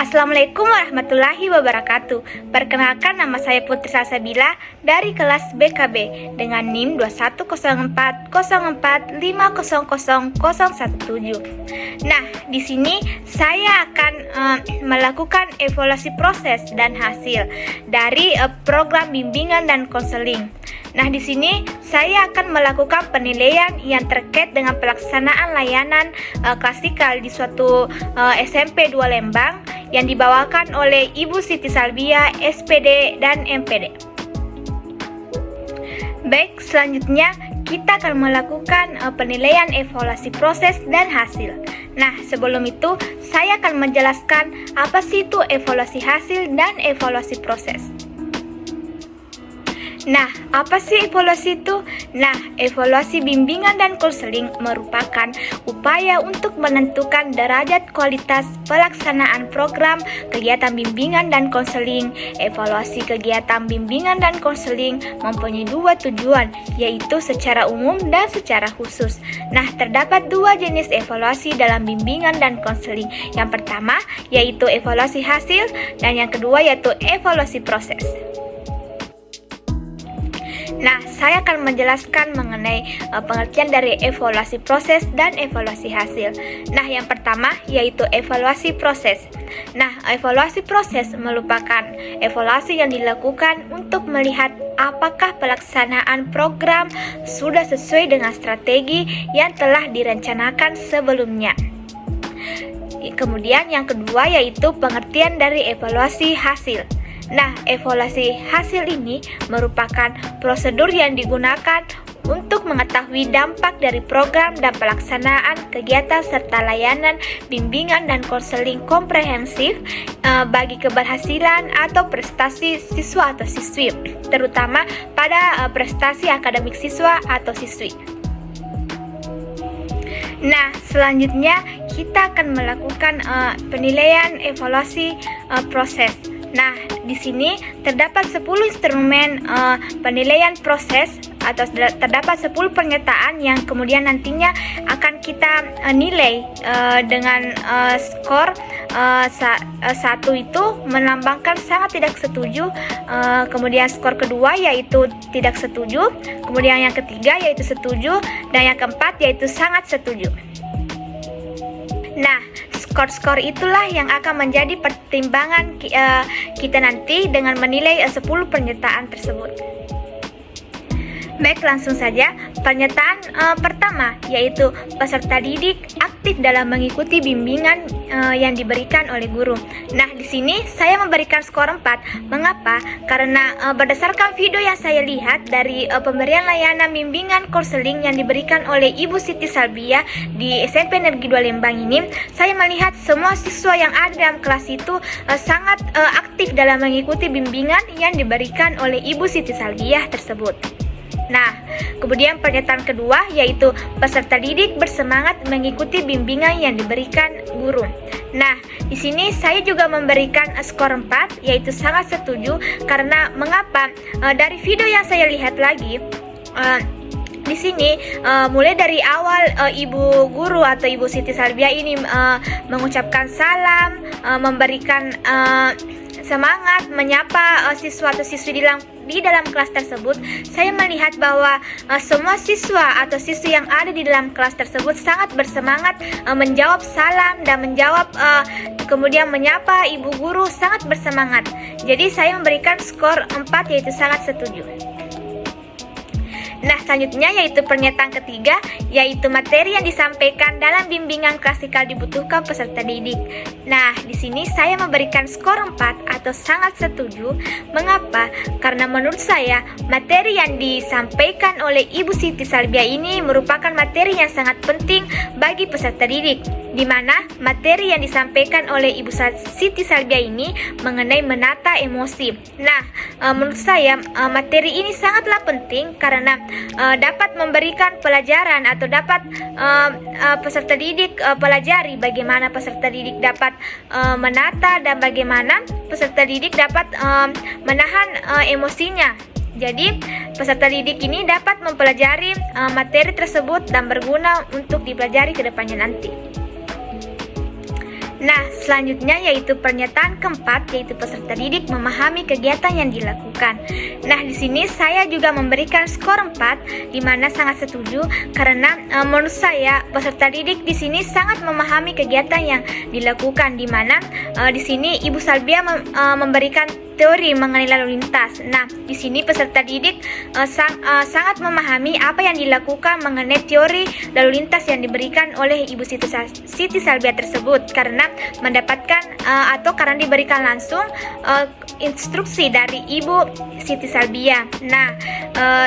Assalamualaikum warahmatullahi wabarakatuh. Perkenalkan, nama saya Putri Salsabila dari kelas BKB dengan NIM 210404500017. Nah, di sini saya akan melakukan evaluasi proses dan hasil dari program bimbingan dan konseling. Nah, di sini saya akan melakukan penilaian yang terkait dengan pelaksanaan layanan klasikal di suatu SMP 2 Lembang yang dibawakan oleh Ibu Siti Salbia, SPD dan MPD. Baik, selanjutnya kita akan melakukan penilaian evaluasi proses dan hasil. Nah, sebelum itu saya akan menjelaskan apa sih itu evaluasi hasil dan evaluasi proses. Nah, apa sih evaluasi itu? Nah, evaluasi bimbingan dan konseling merupakan upaya untuk menentukan derajat kualitas pelaksanaan program kegiatan bimbingan dan konseling. Evaluasi kegiatan bimbingan dan konseling mempunyai dua tujuan, yaitu secara umum dan secara khusus. Nah, terdapat dua jenis evaluasi dalam bimbingan dan konseling. Yang pertama yaitu evaluasi hasil dan yang kedua yaitu evaluasi proses. Nah, saya akan menjelaskan mengenai pengertian dari evaluasi proses dan evaluasi hasil. Nah, yang pertama yaitu evaluasi proses. Nah, evaluasi proses merupakan evaluasi yang dilakukan untuk melihat apakah pelaksanaan program sudah sesuai dengan strategi yang telah direncanakan sebelumnya. Kemudian yang kedua yaitu pengertian dari evaluasi hasil. Nah, evaluasi hasil ini merupakan prosedur yang digunakan untuk mengetahui dampak dari program dan pelaksanaan kegiatan serta layanan bimbingan dan konseling komprehensif bagi keberhasilan atau prestasi siswa atau siswi, terutama pada prestasi akademik siswa atau siswi. Nah, selanjutnya kita akan melakukan penilaian evaluasi proses. Nah, di sini terdapat 10 instrumen penilaian proses atau terdapat 10 pernyataan yang kemudian nantinya akan kita nilai dengan skor 1 itu melambangkan sangat tidak setuju, kemudian skor kedua yaitu tidak setuju, kemudian yang ketiga yaitu setuju, dan yang keempat yaitu sangat setuju. Nah, skor-skor itulah yang akan menjadi pertimbangan kita nanti dengan menilai 10 pernyataan tersebut. Baik, langsung saja. Pernyataan pertama yaitu peserta didik aktif dalam mengikuti bimbingan yang diberikan oleh guru. Nah, di sini saya memberikan skor 4. Mengapa? Karena berdasarkan video yang saya lihat dari pemberian layanan bimbingan konseling yang diberikan oleh Ibu Siti Salbia di SMP Negeri 2 Lembang ini, saya melihat semua siswa yang ada dalam kelas itu sangat aktif dalam mengikuti bimbingan yang diberikan oleh Ibu Siti Salbia tersebut. Nah, kemudian pernyataan kedua yaitu peserta didik bersemangat mengikuti bimbingan yang diberikan guru. Nah, di sini saya juga memberikan skor 4 yaitu sangat setuju. Karena mengapa? Dari video yang saya lihat lagi, di sini mulai dari awal Ibu Guru atau Ibu Siti Salbia ini mengucapkan salam, memberikan semangat, menyapa siswa atau siswi di dalam kelas tersebut. Saya melihat bahwa semua siswa atau siswi yang ada di dalam kelas tersebut sangat bersemangat menjawab salam dan menjawab kemudian menyapa Ibu Guru, sangat bersemangat. Jadi saya memberikan skor 4 yaitu sangat setuju. Nah, selanjutnya yaitu pernyataan ketiga yaitu materi yang disampaikan dalam bimbingan klasikal dibutuhkan peserta didik. Nah, di sini saya memberikan skor 4 atau sangat setuju. Mengapa? Karena menurut saya materi yang disampaikan oleh Ibu Siti Salbia ini merupakan materi yang sangat penting bagi peserta didik, di mana materi yang disampaikan oleh Ibu Siti Salbia ini mengenai menata emosi. Nah, menurut saya materi ini sangatlah penting karena dapat memberikan pelajaran atau dapat peserta didik pelajari bagaimana peserta didik dapat menata dan bagaimana peserta didik dapat menahan emosinya. Jadi peserta didik ini dapat mempelajari materi tersebut dan berguna untuk dipelajari ke depannya nanti. Nah, selanjutnya yaitu pernyataan keempat, yaitu peserta didik memahami kegiatan yang dilakukan. Nah, di sini saya juga memberikan skor 4, di mana sangat setuju karena menurut saya peserta didik di sini sangat memahami kegiatan yang dilakukan, di mana di sini Ibu Salbia memberikan teori mengenai lalu lintas. Nah, di sini peserta didik sangat memahami apa yang dilakukan mengenai teori lalu lintas yang diberikan oleh Ibu Siti Salbia tersebut, karena mendapatkan atau karena diberikan langsung instruksi dari Ibu Siti Salbia. Nah,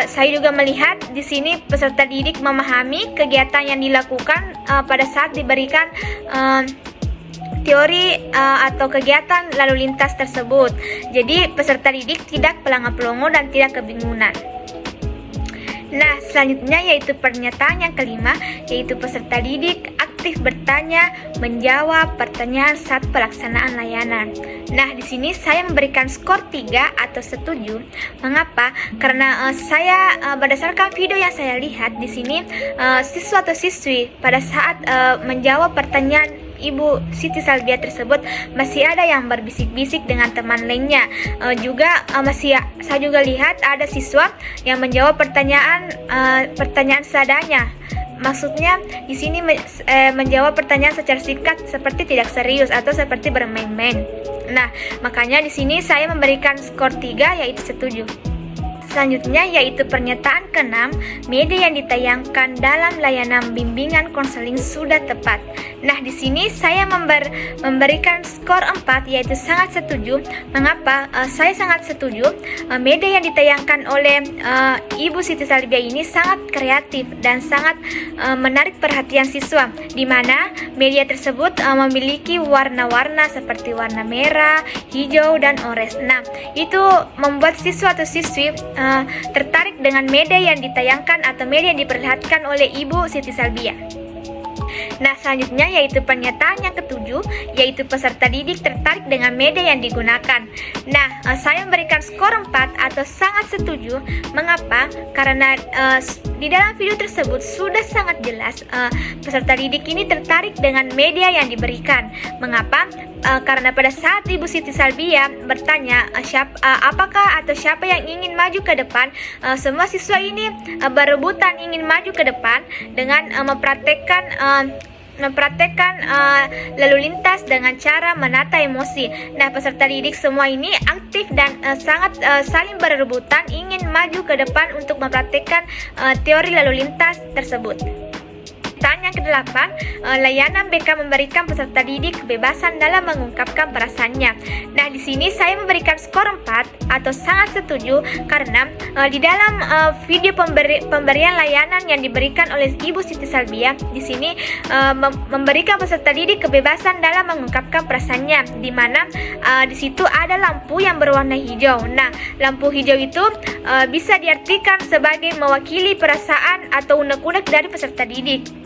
saya juga melihat di sini peserta didik memahami kegiatan yang dilakukan pada saat diberikan teori atau kegiatan lalu lintas tersebut. Jadi peserta didik tidak pelangap-pelongo dan tidak kebingungan. Nah, selanjutnya yaitu pernyataan yang kelima, yaitu peserta didik aktif bertanya, menjawab pertanyaan saat pelaksanaan layanan. Nah, di sini saya memberikan skor 3 atau setuju. Mengapa? Karena saya berdasarkan video yang saya lihat di sini siswa atau siswi pada saat menjawab pertanyaan Ibu Siti Salbia tersebut masih ada yang berbisik-bisik dengan teman lainnya. Saya juga lihat ada siswa yang menjawab pertanyaan seadanya. Maksudnya di sini menjawab pertanyaan secara singkat seperti tidak serius atau seperti bermain-main. Nah, makanya di sini saya memberikan skor 3 yaitu setuju. Selanjutnya yaitu pernyataan ke-6, media yang ditayangkan dalam layanan bimbingan konseling sudah tepat. Nah, di sini saya memberikan skor 4 yaitu sangat setuju. Mengapa? Saya sangat setuju. Media yang ditayangkan oleh Ibu Siti Salbia ini sangat kreatif dan sangat menarik perhatian siswa, di mana media tersebut memiliki warna-warna seperti warna merah, hijau, dan oranye. Nah, itu membuat siswa atau siswi tertarik dengan media yang ditayangkan atau media yang diperlihatkan oleh Ibu Siti Salbia. Nah, selanjutnya yaitu pernyataan yang ketujuh, yaitu peserta didik tertarik dengan media yang digunakan. Nah, saya memberikan skor 4 atau sangat setuju. Mengapa? Karena di dalam video tersebut sudah sangat jelas peserta didik ini tertarik dengan media yang diberikan. Mengapa? Karena pada saat Ibu Siti Salbia bertanya siapa yang ingin maju ke depan, semua siswa ini berebutan ingin maju ke depan dengan mempraktekkan lalu lintas dengan cara menata emosi. Nah, peserta didik semua ini aktif dan sangat saling berebutan ingin maju ke depan untuk mempraktekkan teori lalu lintas tersebut. Yang ke-8, layanan BK memberikan peserta didik kebebasan dalam mengungkapkan perasaannya. Nah, di sini saya memberikan skor 4 atau sangat setuju karena di dalam video pemberian layanan yang diberikan oleh Ibu Siti Salbia di sini memberikan peserta didik kebebasan dalam mengungkapkan perasaannya, di mana di situ ada lampu yang berwarna hijau. Nah, lampu hijau itu bisa diartikan sebagai mewakili perasaan atau unek-unek dari peserta didik.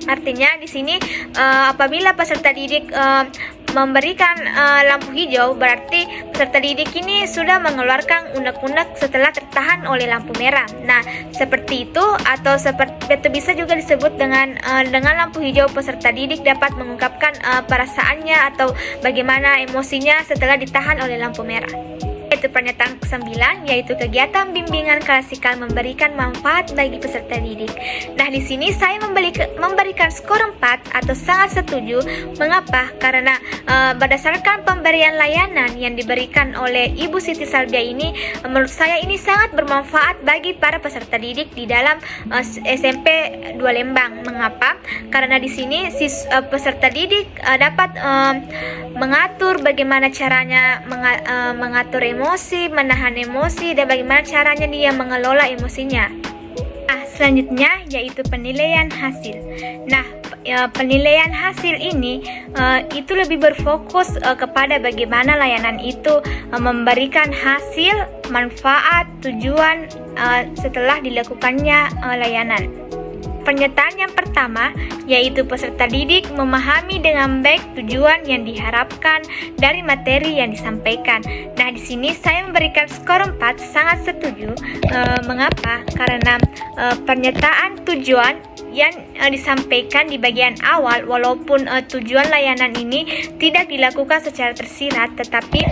Artinya di sini apabila peserta didik memberikan lampu hijau, berarti peserta didik ini sudah mengeluarkan unek-unek setelah tertahan oleh lampu merah. Nah, seperti itu atau seperti itu bisa juga disebut dengan lampu hijau peserta didik dapat mengungkapkan perasaannya atau bagaimana emosinya setelah ditahan oleh lampu merah. Yaitu pernyataan ke-9, yaitu kegiatan bimbingan klasikal memberikan manfaat bagi peserta didik. Nah, di sini saya memberikan skor 4 atau sangat setuju. Mengapa? Karena berdasarkan pemberian layanan yang diberikan oleh Ibu Siti Salbia ini, menurut saya ini sangat bermanfaat bagi para peserta didik di dalam SMP 2 Lembang. Mengapa? Karena di sini peserta didik dapat mengatur bagaimana caranya mengatur emosi, menahan emosi, dan bagaimana caranya dia mengelola emosinya. Nah, selanjutnya yaitu penilaian hasil. Nah, penilaian hasil ini itu lebih berfokus kepada bagaimana layanan itu memberikan hasil, manfaat, tujuan setelah dilakukannya layanan. Pernyataan yang pertama yaitu peserta didik memahami dengan baik tujuan yang diharapkan dari materi yang disampaikan. Nah, di sini saya memberikan skor 4 sangat setuju. Mengapa? Karena pernyataan tujuan yang disampaikan di bagian awal, walaupun tujuan layanan ini tidak dilakukan secara tersirat, tetapi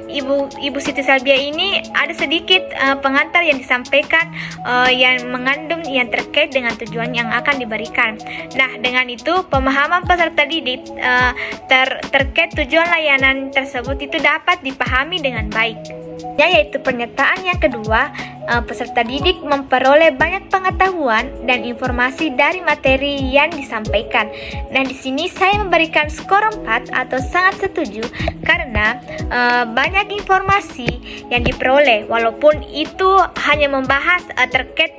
Ibu Siti Salbia ini ada sedikit pengantar yang disampaikan yang mengandung yang terkait dengan tujuan yang akan diberikan. Nah, dengan itu pemahaman peserta didik terkait tujuan layanan tersebut itu dapat dipahami dengan baik. Yaitu pernyataan yang kedua, peserta didik memperoleh banyak pengetahuan dan informasi dari materi yang disampaikan. Nah, di sini saya memberikan skor 4 atau sangat setuju karena banyak informasi yang diperoleh, walaupun itu hanya membahas terkait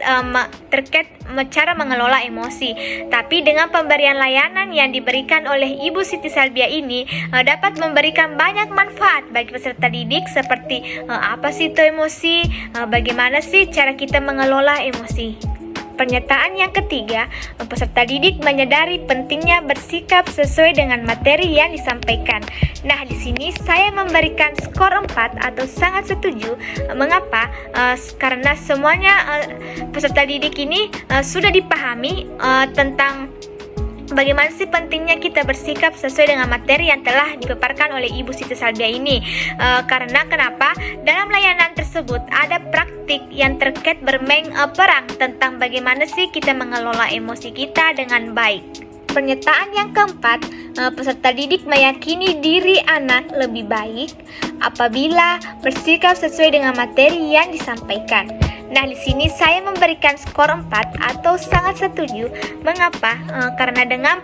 cara mengelola emosi. Tapi dengan pemberian layanan yang diberikan oleh Ibu Siti Salbia ini dapat memberikan banyak manfaat bagi peserta didik, seperti apa sih itu emosi, bagaimana sih cara kita mengelola emosi. Pernyataan yang ketiga, peserta didik menyadari pentingnya bersikap sesuai dengan materi yang disampaikan. Nah, di sini saya memberikan skor 4 atau sangat setuju. Mengapa? Karena semuanya peserta didik ini sudah dipahami tentang bagaimana sih pentingnya kita bersikap sesuai dengan materi yang telah dipaparkan oleh Ibu Siti Salbia ini. Karena kenapa? Dalam layanan tersebut ada praktik yang terkait bermain perang tentang bagaimana sih kita mengelola emosi kita dengan baik. Pernyataan yang keempat, peserta didik meyakini diri anak lebih baik apabila bersikap sesuai dengan materi yang disampaikan. Nah, di sini saya memberikan skor 4 atau sangat setuju. Mengapa? Karena dengan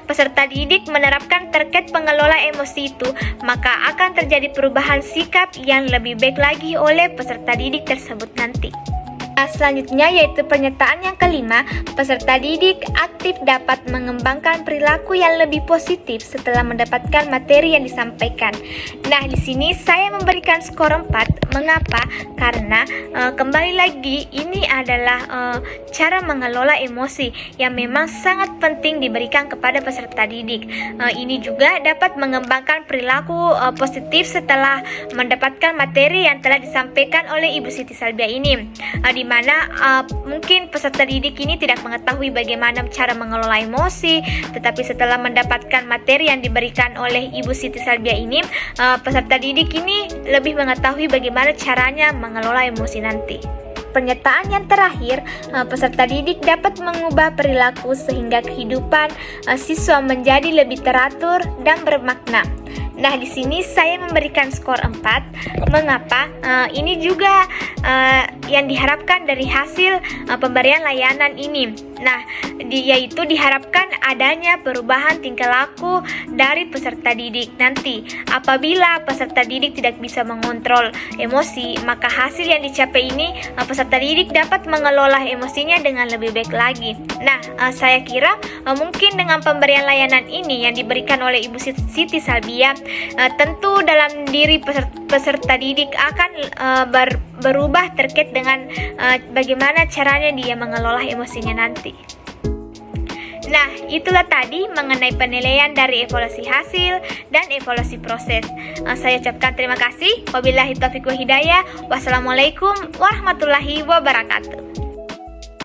peserta didik menerapkan terkait pengelola emosi itu, maka akan terjadi perubahan sikap yang lebih baik lagi oleh peserta didik tersebut nanti. Selanjutnya yaitu pernyataan yang kelima, peserta didik aktif dapat mengembangkan perilaku yang lebih positif setelah mendapatkan materi yang disampaikan. Nah, di sini saya memberikan skor 4. Mengapa? Karena kembali lagi ini adalah cara mengelola emosi yang memang sangat penting diberikan kepada peserta didik. Ini juga dapat mengembangkan perilaku positif setelah mendapatkan materi yang telah disampaikan oleh Ibu Siti Salbia ini. Di mana mungkin peserta didik ini tidak mengetahui bagaimana cara mengelola emosi, tetapi setelah mendapatkan materi yang diberikan oleh Ibu Siti Salbia ini, peserta didik ini lebih mengetahui bagaimana caranya mengelola emosi nanti. Pernyataan yang terakhir, peserta didik dapat mengubah perilaku sehingga kehidupan siswa menjadi lebih teratur dan bermakna. Nah, di sini saya memberikan skor 4. Mengapa? Ini juga yang diharapkan dari hasil pemberian layanan ini. Nah, yaitu diharapkan adanya perubahan tingkah laku dari peserta didik nanti. Apabila peserta didik tidak bisa mengontrol emosi, maka hasil yang dicapai ini peserta didik dapat mengelola emosinya dengan lebih baik lagi. Nah, saya kira mungkin dengan pemberian layanan ini yang diberikan oleh Ibu Siti Salbia, tentu dalam diri peserta didik akan berubah terkait dengan bagaimana caranya dia mengelola emosinya nanti. Nah, itulah tadi mengenai penilaian dari evaluasi hasil dan evaluasi proses. Saya ucapkan terima kasih. Wabillahi taufiq wal hidayah. Wassalamualaikum warahmatullahi wabarakatuh.